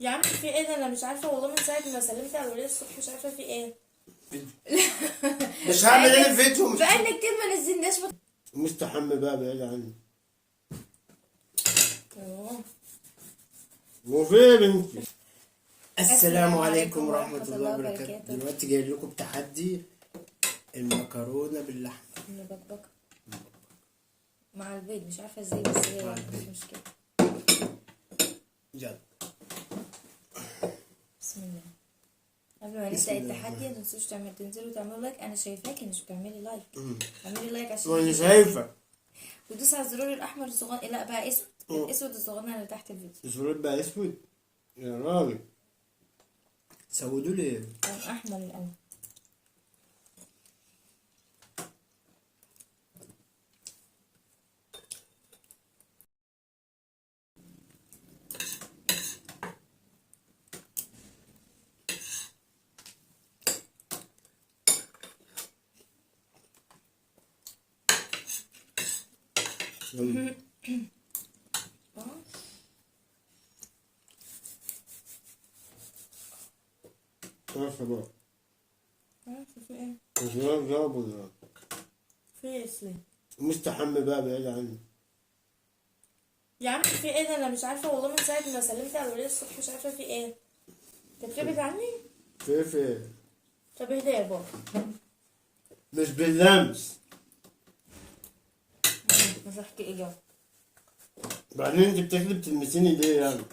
يا عم في ايه ده؟ انا مش عارفه والله من ساعه ما سلمت على الولاد الصبح مش عارفه في ايه. مش هعمل انا فيديو بقالنا كتير ما نزلناش مستحمى بقى بعيد عني. أوه. وفي يا بنتي. السلام عليكم ورحمة الله وبركاته. وبركاته. دلوقتي جاي لكم بتحدي المكرونه باللحمه. مبكبكه مع البيض، مش عارفه ازاي بس هي مع مش البيض. مشكله. يلا بسم الله. قبل ما بسم نبدا الله. التحدي ما تنسوش تنزلوا تعملوا لايك. انا شايفاكي مش بتعملي لايك. اعملي لايك عشان وانا شايفه ودوس على الزرار الاحمر الصغير، لا بقى اسود، الاسود الصغير اللي تحت الفيديو. الزرار بقى اسود يا راجل. سودوا لي كان احمر الاول. يلا. عارفه بقى عارفه في ايه؟ الزرار جابوا ده. في ايه اسود؟ مستحمى بقى بعيد عني. يا عم في ايه ده؟ انا مش عارفه والله من ساعه ما سلمت على الولاد الصبح مش عارفه في ايه. انت بتبعد عني؟ في طب اهدى يا بابا. مش باللمس. مسحت ايه؟ بعدين انت بتكذب تلمسيني ليه يعني؟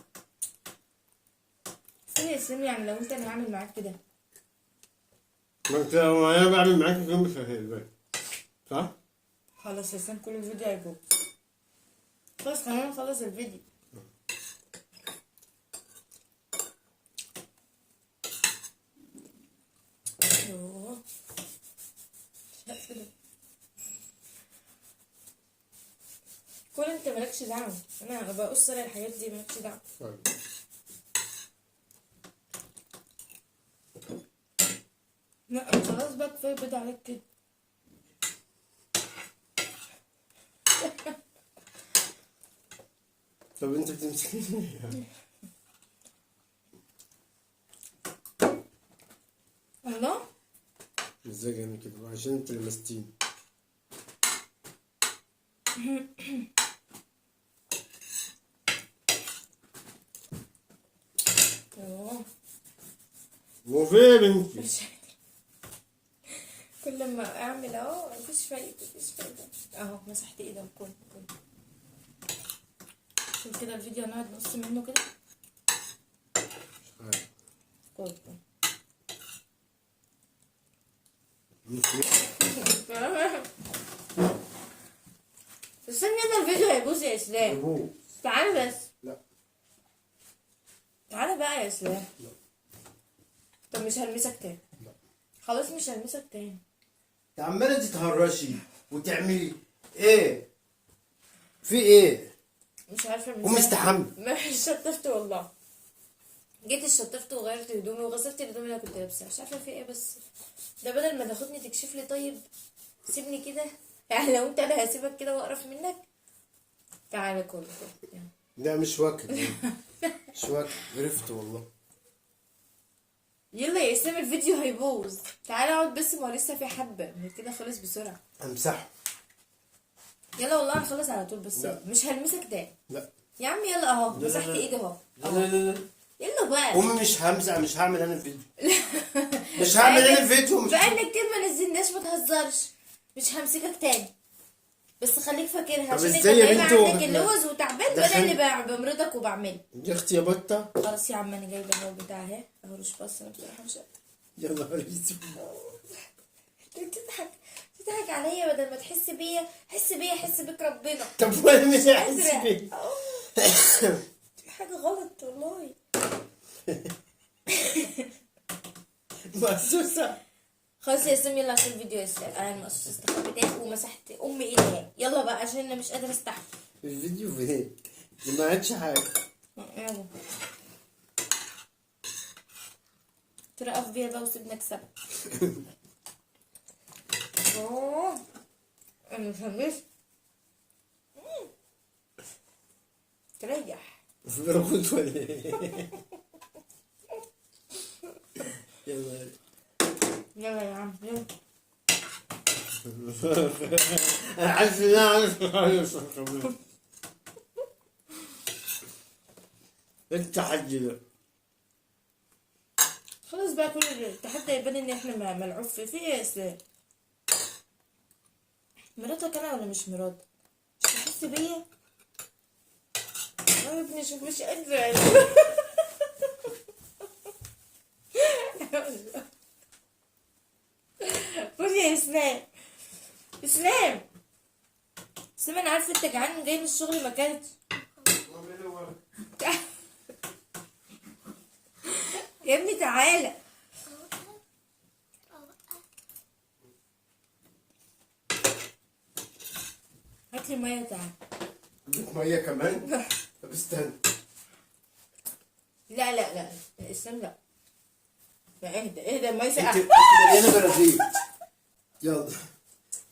في ايه اسلام؟ يعني لو انت انا هعمل معاك كده. ما انت لو انا بعمل معاك كده مش هيبقى صح؟ خلاص يا اسلام كل الفيديو هيجوب. خلاص خلينا نخلص الفيديو. يوه. كل انت مالكش دعوة، انا بقص على الحاجات دي مالكش دعوة. طيب. لا خلاص بقى كفاية بيض عليك كده. طب انت بتمسكيني ليه يعني؟ الله. ازاي يعني كده؟ عشان انت لمستيني. يوه. وفي يا بنتي. مش قادرة. كل ما اعمل اهو مفيش فايدة مفيش فايدة. اهو مسحت ايدهم كل. شوف كده الفيديو هنقعد نقص منه كده. كل. استنى ده الفيديو هيبوظ يا اسلام. ابوه. تعالى بس. لا. تعالى بقى يا اسلام. لا. طب مش هلمسك تاني. لا. خلاص مش هلمسك تاني. انت عمالة تتهرشي وتعملي ايه؟ في ايه؟ مش عارفه من ومستحمى. ما شطفت والله. جيت شطفت وغيرت هدومي وغسلت الهدوم اللي انا كنت لابسها. مش عارفه في ايه بس ده بدل ما تاخدني تكشف لي. طيب سيبني كده يعني لو انت انا هسيبك كده واقرف منك. تعالى كل. لا مش واكل. مش واكل عرفت والله. يلا يا اسلام الفيديو هيبوظ. تعالى اقعد بس، ما هو لسه في حبه من كده. خلص بسرعه. امسحه. يلا والله هنخلص على طول بس. لا. مش هلمسك تاني. لا. يا عم يلا اهو. لا، لا، مسحت لا. ايدي اهو. لا لا لا لا. يلا بقى. امي مش همزع، مش هعمل انا فيديو. مش هعمل انا فيديو. مش بقالنا كتير ما نزلناش، ما تهزرش. مش همسكك تاني بس خليك فاكرها طب عشان انت ازاي يا جايبه بنتي عندك اللوز وتعبان. ده بدل اللي بمرضك وبعمله. يا اختي يا بطه. خلاص يا عم انا جايبه الهو بتاع اهي. اهو مش بس انا بصراحه مش قادرة. يلا ريس. انت تضحك عليا بدل ما تحس بيا. حس بيا، حس بك ربنا. طب وانا مش هحس ازرق. بيه. في حاجه غلط والله. مقصوصه. خلاص يا سيم يلا عشان الفيديو يسرق. انا المقصوص استخبيت ومسحت ام ايدي. يلا بقى عشان انا مش قادره استحمل. الفيديو فين؟ دي ما عادش حاجه. يلا ترقف بيها بقى وسيبنا نكسب. اوه انا مش همش. تريح. في رغوت ولا ايه؟ انا حاسس ان انا عايز اخلص كمان. ايه التحدي ده؟ خلاص بقى كل التحدي يبان ان احنا ملعوب في ايه يا اسلام؟ مراتك انا ولا مش مراتك؟ مش بتحس بيا؟ انا يا ابني مش قادرة. خد يا اسلام. اسلام اسلام، انا عارفه انت جعان جاي من الشغل ما اكلتش. يا ابني تعالى. هات لي ميه تعالى. اديك ميه كمان؟ طب استنى. لا لا لا اسلام لا. لا اهدى الميه انت ساقعه. مليانه براغيث. يلا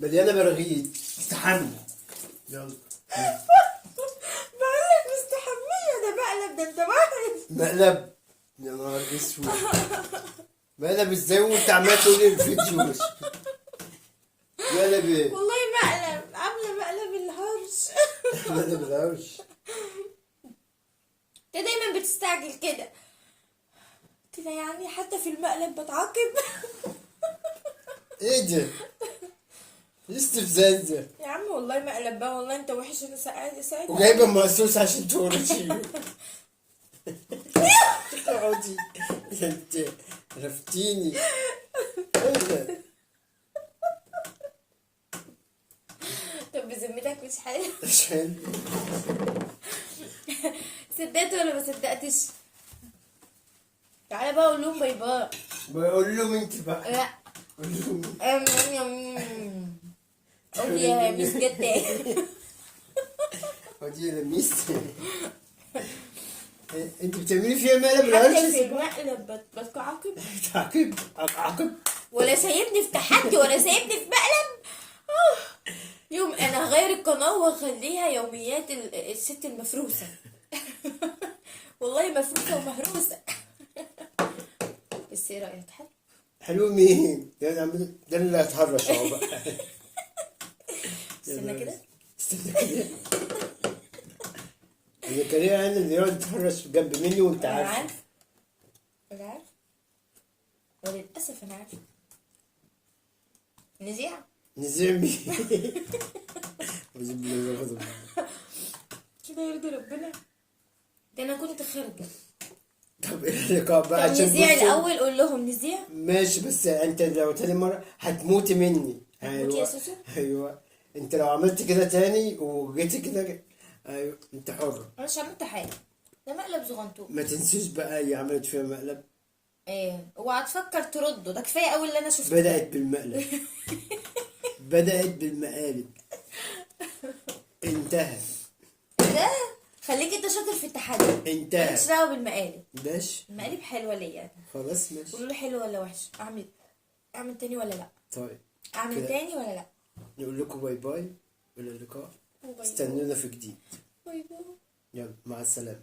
مليانه براغيث، استحمي. يلا بقول لك مستحميه، ده مقلب، ده انت مقلب. مقلب. يا نهار اسود. مقلب ازاي وانت عمال تقولي الفيديو مش مقلب ايه؟ والله مقلب، عامله مقلب الهرش. مقلب الهرش. انت دايما بتستعجل كده. كده يعني حتى في المقلب بتعاقب. ايه ده؟ ايه استفزاز ده؟ يا عم والله مقلب بقى، والله انت وحش، انا ساعد. وجايبه مقصوص عشان تورشي. اقعدي. انت رفتيني. ايه ده؟ طب بذمتك مش حلو؟ عشان صدقت ولا ما صدقتش؟ تعالى بقى قول لهم باي باي. بقول لهم انت بقى. لا. قول لهم. قول يا ميس جتة. خدي يا لميس. انت بتعملي فيها مقلب حتى الهرش. في المقلب بتعاقب. تعاقب عقب. ولا سايبني في تحدي ولا سايبني في مقلب. يوم انا هغير القناة واخليها يوميات الست المفروسة. والله مفروسة ومهروسة. بس ايه رأيك؟ حلو. حلو مين؟ ده اللي هتهرش اهو بقى. استنى كده. استنى كده. انا كريم انا اللي يقعد يتهرش جنب مني وانت انا عارف. عارف. انا عارف. وللأسف انا عارف. نزيع. نزيع مين؟ أعوذ بالله من الغضب. كده يرضي ربنا. ده انا كنت خارجة. طب ايه اللقاء طب بقى عشان نزيع بصوا- الاول، قول لهم نزيع. ماشي بس انت لو تاني مرة هتموتي مني. هتموتي يا سوسو؟ ايوه انت لو عملت كده تاني وجيتي كده. ايوه انت حرة. انا مش عملت حاجة، ده مقلب زغنطوط. ما تنسيش بقى هي عملت فيها مقلب. ايه اوعى تفكر ترده، ده كفايه قوي اللي انا شفته. بدأت بالمقلب. بدأت بالمقالب. انتهى. ده خليك انت شاطر في التحدي. انتهى. مالكش دعوه بالمقالب. ماشي المقالب حلوه ليا انا. خلاص ماشي. قولوا لي حلو ولا وحش، اعمل تاني ولا لا؟ طيب اعمل كده. تاني ولا لا؟ نقول لكم باي باي. إلى اللقاء. باي باي. استنونا في جديد. باي باي. يلا مع السلامة.